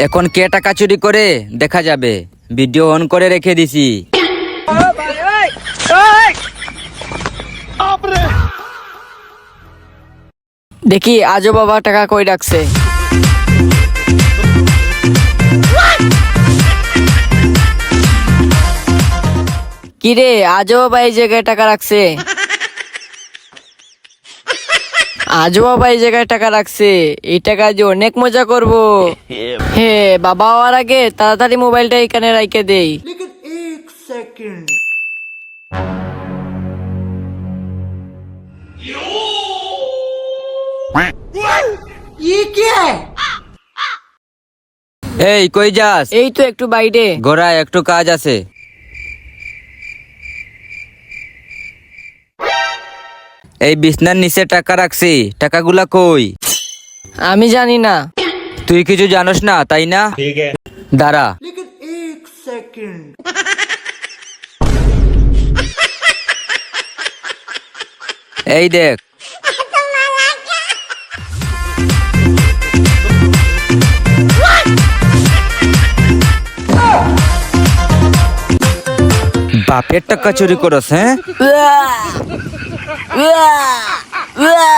এখন কে টাকা চুরি করে দেখা যাবে। ভিডিও অন করে রেখে দিছি। দেখি আজও বাবা টাকা কই রাখছে। কি রে, আজও বাবা এই জায়গায় টাকা রাখছে। আজও বাবা এই জায়গায় টাকা রাখছে। এই টাকা দিয়ে অনেক মজা করব। হে বাবা হওয়ার আগে তাড়াতাড়ি মোবাইলটা এখানে রাইখে দেই। এই কই যাস? এই তো একটু বাইরে। গোরা একটু কাজ আছে। এই বিছনার নিচে টাকা রাখছি, টাকাগুলা কই? আমি জানি না। তুই কিছু জানোস না তাই না? দাঁড়া। এই দেখ। বাপের টাকা চুরি করস, হ্যাঁ? উয়া! উয়া! উয়া!